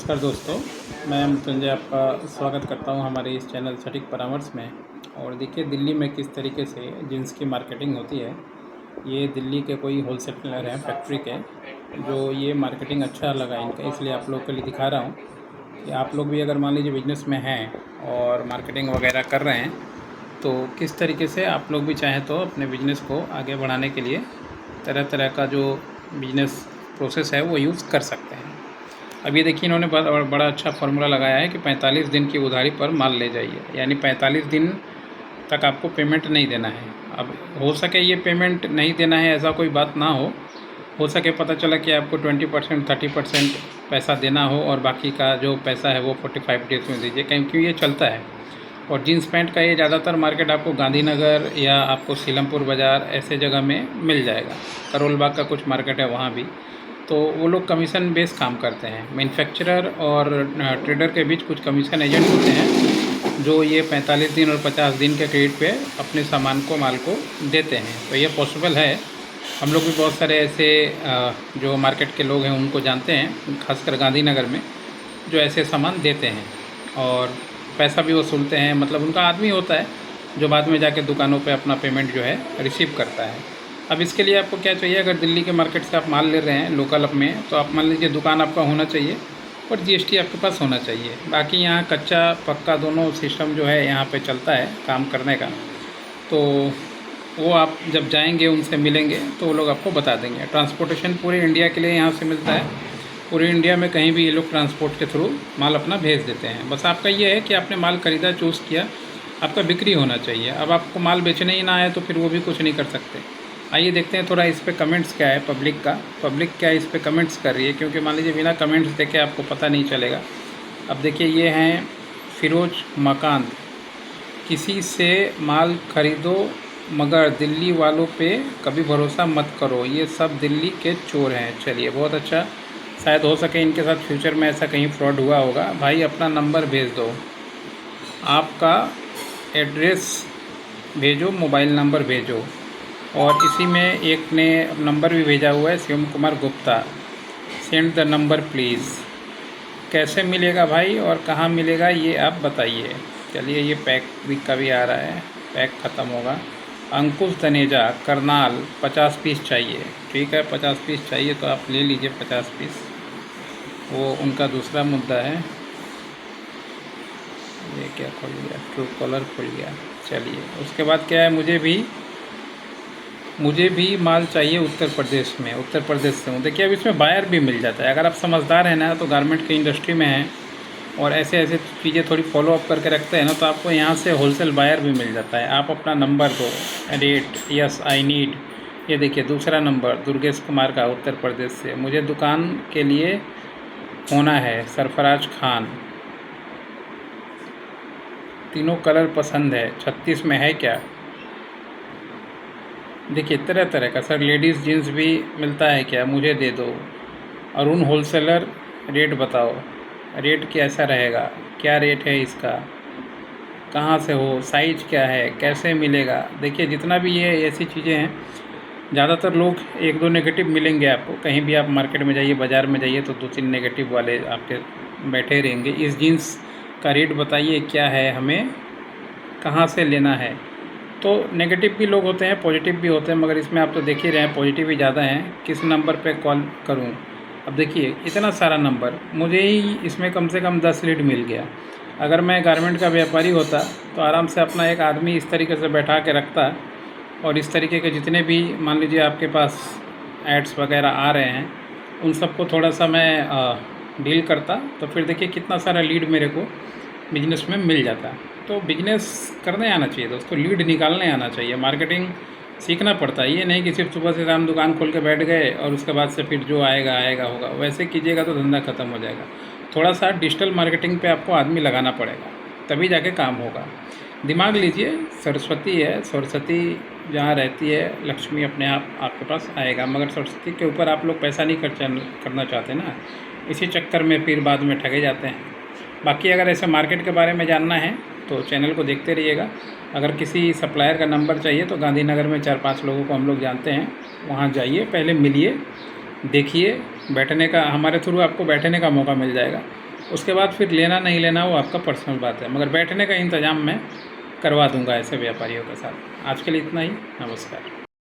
नमस्कार दोस्तों, मैं मृत्युंजय आपका स्वागत करता हूं हमारे इस चैनल सटीक परामर्श में। और देखिए दिल्ली में किस तरीके से जीन्स की मार्केटिंग होती है। ये दिल्ली के कोई होलसेलर हैं फैक्ट्री के, जो ये मार्केटिंग अच्छा लगा इनका, इसलिए आप लोग के लिए दिखा रहा हूं कि आप लोग भी अगर मान लीजिए बिजनेस में हैं और मार्केटिंग वगैरह कर रहे हैं तो किस तरीके से आप लोग भी चाहें तो अपने बिजनेस को आगे बढ़ाने के लिए तरह तरह का जो बिजनेस प्रोसेस है वो यूज़ कर सकते हैं। अब ये देखिए इन्होंने बड़ा अच्छा फार्मूला लगाया है कि 45 दिन की उधारी पर माल ले जाइए, यानी 45 दिन तक आपको पेमेंट नहीं देना है। अब हो सके ये पेमेंट नहीं देना है ऐसा कोई बात ना हो सके पता चला कि आपको 20% 30% पैसा देना हो और बाकी का जो पैसा है वो 45 डेज़ में दीजिए, क्योंकि ये चलता है। और जीन्स पैंट का ये ज़्यादातर मार्केट आपको गांधीनगर या आपको सीलमपुर बाज़ार ऐसे जगह में मिल जाएगा। करोल बाग का कुछ मार्केट है वहाँ भी, तो वो लोग कमीशन बेस काम करते हैं। मैन्युफैक्चरर और ट्रेडर के बीच कुछ कमीशन एजेंट होते हैं जो ये 45 दिन और 50 दिन के क्रेडिट पे अपने सामान को माल को देते हैं। तो ये पॉसिबल है। हम लोग भी बहुत सारे ऐसे जो मार्केट के लोग हैं उनको जानते हैं, खासकर गांधीनगर में, जो ऐसे सामान देते हैं और पैसा भी वसूलते हैं। मतलब उनका आदमी होता है जो बाद में जाके दुकानों पे अपना पेमेंट जो है रिसीव करता है। अब इसके लिए आपको क्या चाहिए, अगर दिल्ली के मार्केट से आप माल ले रहे हैं लोकल में, तो आप मान लीजिए दुकान आपका होना चाहिए और जीएसटी आपके पास होना चाहिए। बाकी यहाँ कच्चा पक्का दोनों सिस्टम जो है यहाँ पे चलता है काम करने का। तो वो आप जब जाएंगे उनसे मिलेंगे तो वो लोग आपको बता देंगे। ट्रांसपोर्टेशन पूरे इंडिया के लिए यहाँ से मिलता है। पूरे इंडिया में कहीं भी ये लोग ट्रांसपोर्ट के थ्रू माल अपना भेज देते हैं। बस आपका ये है कि आपने माल ख़रीदा, चूज़ किया, आपका बिक्री होना चाहिए। अब आपको माल बेचने ही ना आए तो फिर वो भी कुछ नहीं कर सकते। आइए देखते हैं थोड़ा इस पे कमेंट्स क्या है पब्लिक का। पब्लिक क्या इस पे कमेंट्स कर रही है, क्योंकि मान लीजिए बिना कमेंट्स देखे आपको पता नहीं चलेगा। अब देखिए ये हैं फिरोज मकान, किसी से माल खरीदो मगर दिल्ली वालों पे कभी भरोसा मत करो, ये सब दिल्ली के चोर हैं। चलिए बहुत अच्छा, शायद हो सके इनके साथ फ्यूचर में ऐसा कहीं फ्रॉड हुआ होगा। भाई अपना नंबर भेज दो, आपका एड्रेस भेजो, मोबाइल नंबर भेजो। और इसी में एक ने नंबर भी भेजा हुआ है, Shivam Kumar Gupta, send the number please. कैसे मिलेगा भाई और कहाँ मिलेगा ये आप बताइए। चलिए ये पैक भी का भी आ रहा है, पैक ख़त्म होगा। अंकुश तनेजा करनाल 50 पीस चाहिए। ठीक है 50 पीस चाहिए तो आप ले लीजिए 50 पीस, वो उनका दूसरा मुद्दा है। ये क्या खुल गया, ट्रू कॉलर खुल गया। चलिए उसके बाद क्या है, मुझे भी माल चाहिए उत्तर प्रदेश में, उत्तर प्रदेश से हूँ। देखिए अब इसमें बायर भी मिल जाता है। अगर आप समझदार हैं ना, तो गारमेंट की इंडस्ट्री में हैं और ऐसे ऐसे चीज़ें थोड़ी फॉलो अप करके रखते हैं ना, तो आपको यहाँ से होलसेल बायर भी मिल जाता है। आप अपना नंबर दो, रेट यस आई नीड। ये देखिए दूसरा नंबर दुर्गेश कुमार का उत्तर प्रदेश से, मुझे दुकान के लिए होना है। सरफराज खान, तीनों कलर पसंद है, 36 में है क्या। देखिए तरह तरह का सर, लेडीज़ जीन्स भी मिलता है क्या, मुझे दे दो। अरुण होलसेलर, रेट बताओ, रेट कैसा रहेगा, क्या रेट है इसका, कहाँ से हो, साइज क्या है, कैसे मिलेगा। देखिए जितना भी ये ऐसी चीज़ें हैं, ज़्यादातर लोग एक दो नेगेटिव मिलेंगे आपको। कहीं भी आप मार्केट में जाइए, बाज़ार में जाइए, तो 2-3 नेगेटिव वाले आपके बैठे रहेंगे। इस जीन्स का रेट बताइए क्या है, हमें कहाँ से लेना है। तो नेगेटिव भी लोग होते हैं, पॉजिटिव भी होते हैं, मगर इसमें आप तो देख ही रहे हैं पॉजिटिव ही ज़्यादा हैं। किस नंबर पे कॉल करूं। अब देखिए इतना सारा नंबर, मुझे ही इसमें कम से कम 10 लीड मिल गया। अगर मैं गारमेंट का व्यापारी होता तो आराम से अपना एक आदमी इस तरीके से बैठा के रखता और इस तरीके के जितने भी मान लीजिए आपके पास एड्स वगैरह आ रहे हैं उन सबको थोड़ा सा मैं डील करता, तो फिर देखिए कितना सारा लीड मेरे को बिजनेस में मिल जाता। तो बिजनेस करने आना चाहिए दोस्तों, लीड निकालने आना चाहिए। मार्केटिंग सीखना पड़ता है, ये नहीं कि सिर्फ सुबह से शाम दुकान खोल के बैठ गए और उसके बाद से फिर जो आएगा आएगा होगा। वैसे कीजिएगा तो धंधा ख़त्म हो जाएगा। थोड़ा सा डिजिटल मार्केटिंग पे आपको आदमी लगाना पड़ेगा, तभी जाके काम होगा। दिमाग लीजिए, सरस्वती है, सरस्वती जहाँ रहती है लक्ष्मी अपने आप आपके पास आएगा। मगर सरस्वती के ऊपर आप लोग पैसा नहीं खर्चा करना चाहते ना, इसी चक्कर में फिर बाद में ठगे जाते हैं। बाकी अगर ऐसे मार्केट के बारे में जानना है तो चैनल को देखते रहिएगा। अगर किसी सप्लायर का नंबर चाहिए तो गांधीनगर में 4-5 लोगों को हम लोग जानते हैं, वहाँ जाइए, पहले मिलिए, देखिए, बैठने का हमारे थ्रू आपको बैठने का मौका मिल जाएगा। उसके बाद फिर लेना नहीं लेना वो आपका पर्सनल बात है, मगर बैठने का इंतज़ाम मैं करवा दूंगा ऐसे व्यापारियों के साथ। आज के लिए इतना ही, नमस्कार।